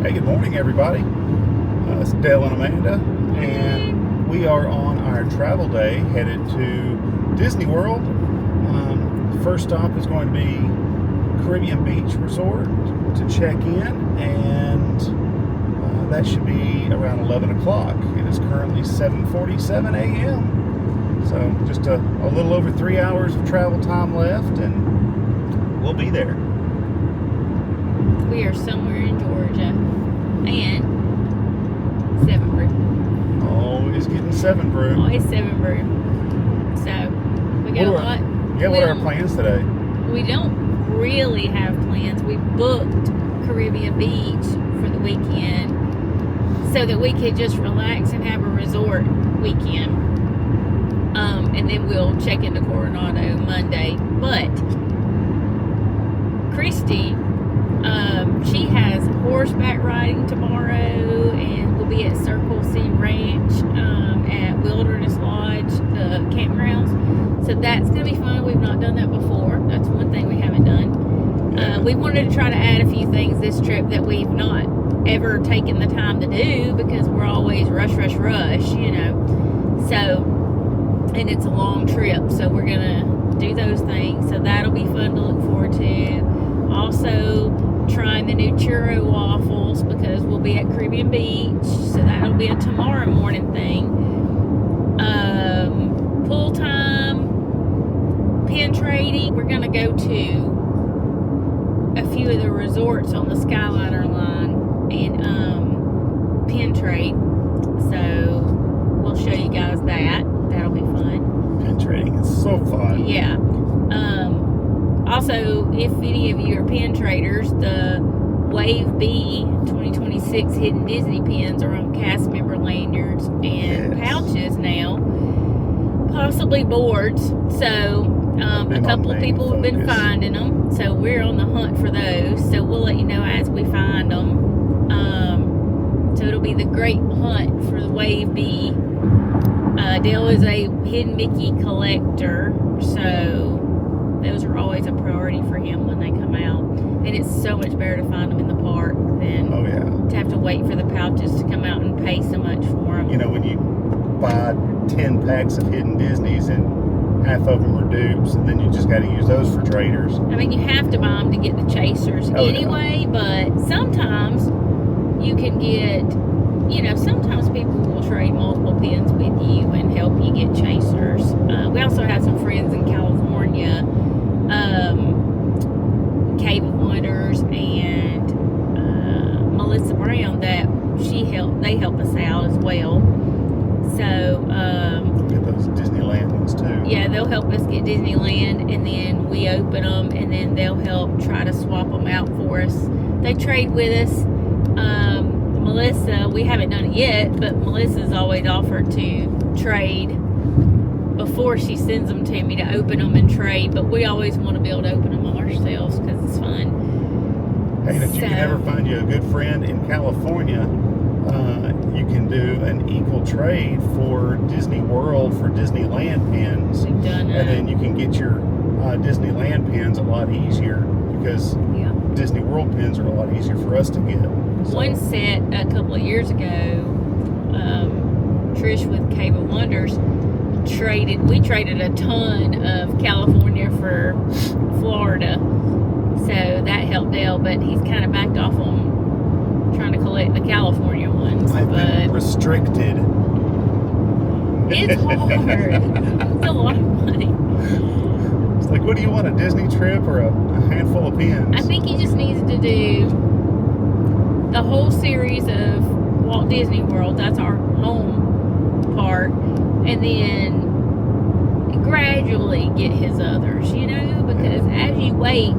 Hey, good morning, everybody. It's Dale and Amanda, and we are on our travel day headed to Disney World. First stop is going to be Caribbean Beach Resort to check in, and that should be around 11 o'clock. It is currently 7:47 a.m. So just a little over 3 hours of travel time left, and we'll be there. We are somewhere in Georgia, and 7 brew. Always getting 7 brew. Always 7 brew. So we got a lot. Yeah, what are our plans today? We don't really have plans. We booked Caribbean Beach for the weekend so that we could just relax and have a resort weekend. And then we'll check into Coronado Monday. But Christy, she has horseback riding tomorrow, and we'll be at Circle C Ranch at Wilderness Lodge, the campgrounds. So that's going to be fun. We've not done that before. That's one thing we haven't done. Yeah. We wanted to try to add a few things this trip that we've not ever taken the time to do because we're always rush, you know. So, and it's a long trip, so we're going to do those things. So that'll be fun to look forward to. Also, trying the new churro waffles because we'll be at Caribbean Beach, so that'll be a tomorrow morning thing. Pool time, pin trading. We're gonna go to a few of the resorts on the Skyliner line and pin trade. So we'll show you guys that. That'll be fun. Pin trading is so fun. Yeah. Also, if any of you are pin traders, the Wave B 2026 Hidden Disney pins are on cast member lanyards and pouches now, possibly boards. So a couple of people have been finding them, so we're on the hunt for those. So we'll let you know as we find them. So it'll be the great hunt for the Wave B. Dale is a Hidden Mickey collector, so those are always a priority for him when they come out. And it's so much better to find them in the park than to have to wait for the pouches to come out and pay so much for them. You know, when you buy 10 packs of Hidden Disneys and half of them are dupes, and then you just got to use those for traders. I mean, you have to buy them to get the chasers anyway, but sometimes you can get, you know, sometimes people will trade multiple pins with you and help you get chasers. We also have some friends in California, Cave of Wonders and Melissa Brown, that they help us out as well. So get those Disneyland ones too. Yeah, they'll help us get Disneyland, and then we open them, and then they'll help try to swap them out for us. They trade with us. Melissa, we haven't done it yet, but Melissa's always offered to trade before she sends them to me, to open them and trade, but we always want to be able to open them ourselves because it's fun. Hey, if you can ever find you a good friend in California, you can do an equal trade for Disney World for Disneyland pins. We've done that. And then you can get your Disneyland pins a lot easier because Disney World pins are a lot easier for us to get. So. One set a couple of years ago, Trish with Cave of Wonders, we traded a ton of California for Florida, so that helped Dale, but he's kind of backed off on trying to collect the California ones. I've been restricted. It's hard. It's a lot of money. It's like, what do you want, a Disney trip or a handful of pins? I think he just needs to do the whole series of Walt Disney World. That's our home park. And then gradually get his others, you know, because as you wait,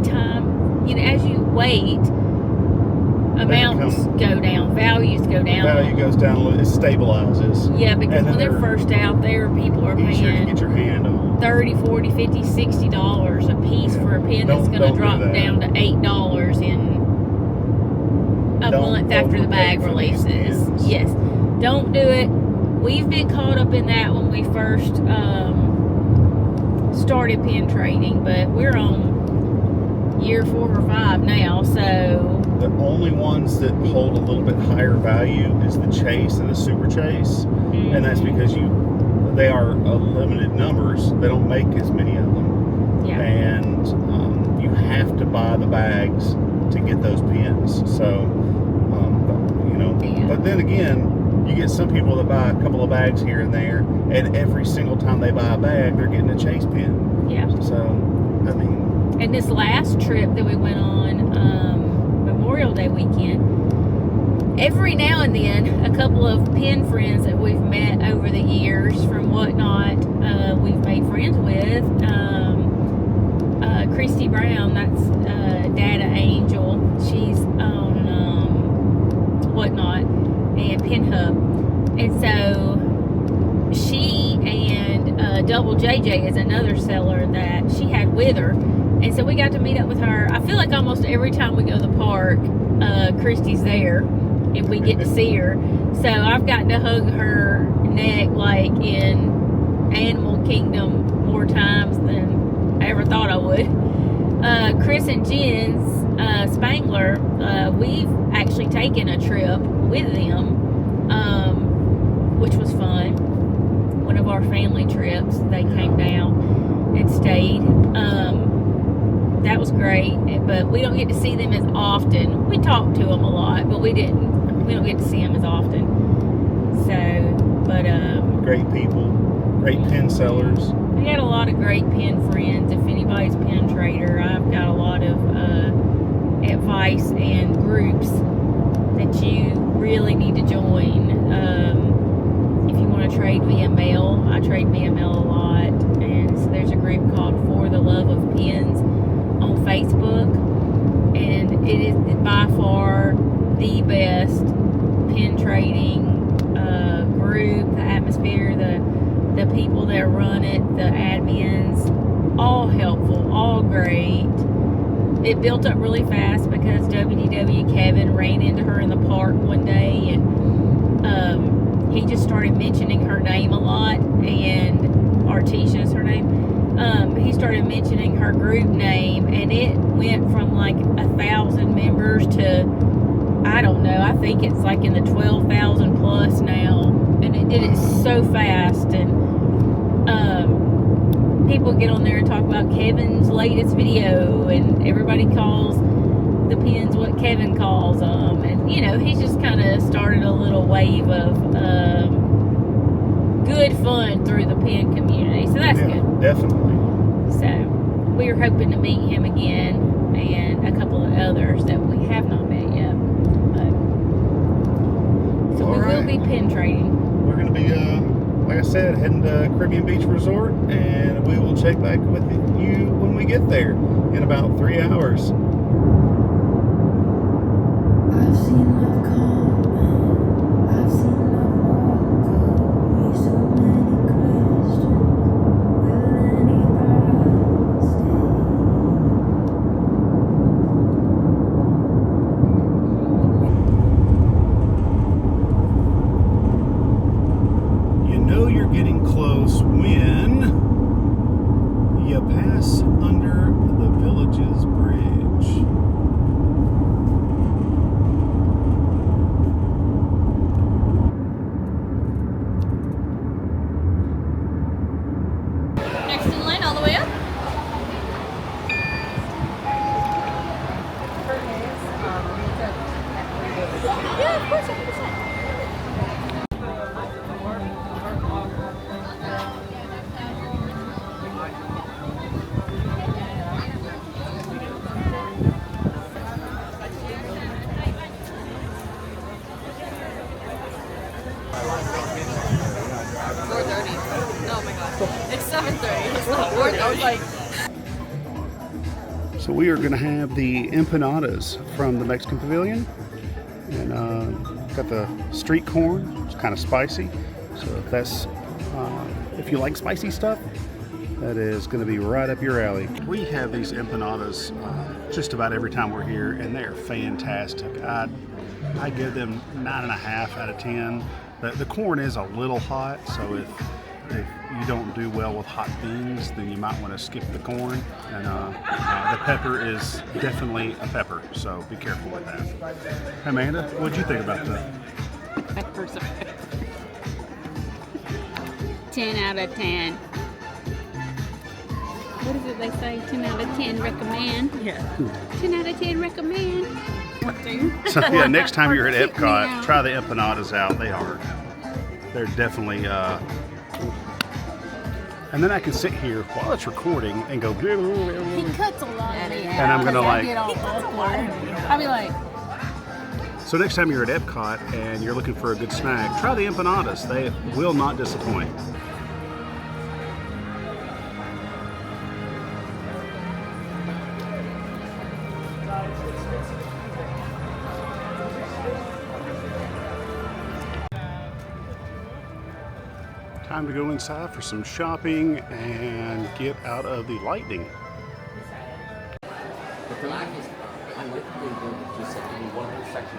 amounts go down, values go down. The value goes down a little, it stabilizes. Yeah, because when they're first out there, people are paying to get your hand on. $30, $40, $50, $60 a piece for a pin that's going to drop down to $8 in a month after the bag releases. Yes, don't do it. We've been caught up in that when we first started pin trading, but we're on year 4 or 5 now, so the only only ones that hold a little bit higher value is the Chase and the Super Chase, and that's because they are limited numbers. They don't make as many of them, and you have to buy the bags to get those pins. So, but then again, you get some people that buy a couple of bags here and there, and every single time they buy a bag, they're getting a Chase pin. Yeah. So, I mean. And this last trip that we went on, Memorial Day weekend, every now and then, a couple of pin friends that we've met over the years from Whatnot, we've made friends with. Christy Brown, that's Data Angel. She's on Whatnot and Pin Hub. And so she and Double JJ is another seller that she had with her. And so we got to meet up with her. I feel like almost every time we go to the park, Christy's there and we get to see her. So I've gotten to hug her neck like in Animal Kingdom more times than I ever thought I would. Chris and Jen's Spangler, we've actually taken a trip with them, which was fun. One of our family trips. They came down and stayed. That was great, but we don't get to see them as often. We talk to them a lot, but we don't get to see them as often. So, but great people, great pin sellers. We got a lot of great pin friends. If anybody's a pin trader, I've got a lot of advice and groups that you really need to join. If you want to trade via mail, I trade via mail a lot, and so there's a group called For the Love of Pins on Facebook, and it is by far the best pin trading group. The atmosphere, the people that run it, the admins, all helpful, all great. It built up really fast because WDW Kevin ran into her in the park one day, and he just started mentioning her name a lot, and Artisha's her name. He started mentioning her group name, and it went from like 1,000 members to, I don't know, I think it's like in the 12,000 plus now, and it did it so fast. And people get on there and talk about Kevin's latest video, and everybody calls the pins what Kevin calls them, and he's just kind of started a little wave of good fun through the pin community, so that's good. Definitely. So we are hoping to meet him again, and a couple of others that we have not met yet. So we will be pin trading. We're going to be, like I said, heading to Caribbean Beach Resort, and we will check back with you when we get there in about 3 hours. I've seen love come, I've seen love walk away. So many questions, will anybody stay? You know you're getting close when you pass under the Villages Bridge. Next in line, all the way up. Yeah, of course, 100%. It's 7:30. It's not worth it. I was like, So we are going to have the empanadas from the Mexican Pavilion, and got the street corn. It's kind of spicy, so if you like spicy stuff, that is going to be right up your alley. We have these empanadas just about every time we're here, and they're fantastic. I give them 9.5 out of 10. The corn is a little hot, so if you don't do well with hot beans, then you might want to skip the corn. And the pepper is definitely a pepper, so be careful with that. Amanda, what'd you think about that? Peppers are 10 out of 10. What is it they say? 10 out of 10 recommend. Yeah. 10 out of 10 recommend. So yeah, next time you're at Epcot, try the empanadas out. They're definitely. And then I can sit here while it's recording and go. He cuts a lot of it. And I'm gonna like. I'll be like. So next time you're at Epcot and you're looking for a good snack, try the empanadas. They will not disappoint. Time to go inside for some shopping and get out of the lightning. The black is unlikely to just in one whole section.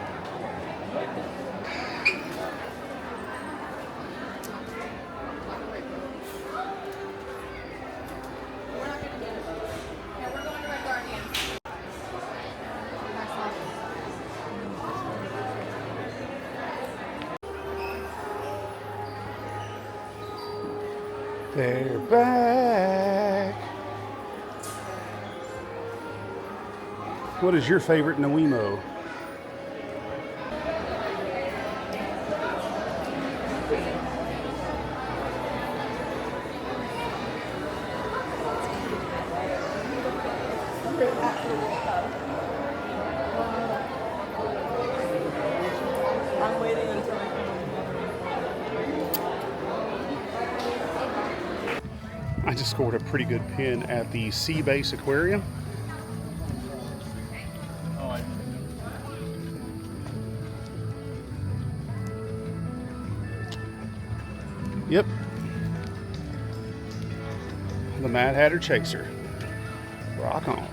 They're back. What is your favorite Noemo? I'm waiting until I can. I just scored a pretty good pin at the Sea Base Aquarium. Yep. The Mad Hatter Chaser. Rock on.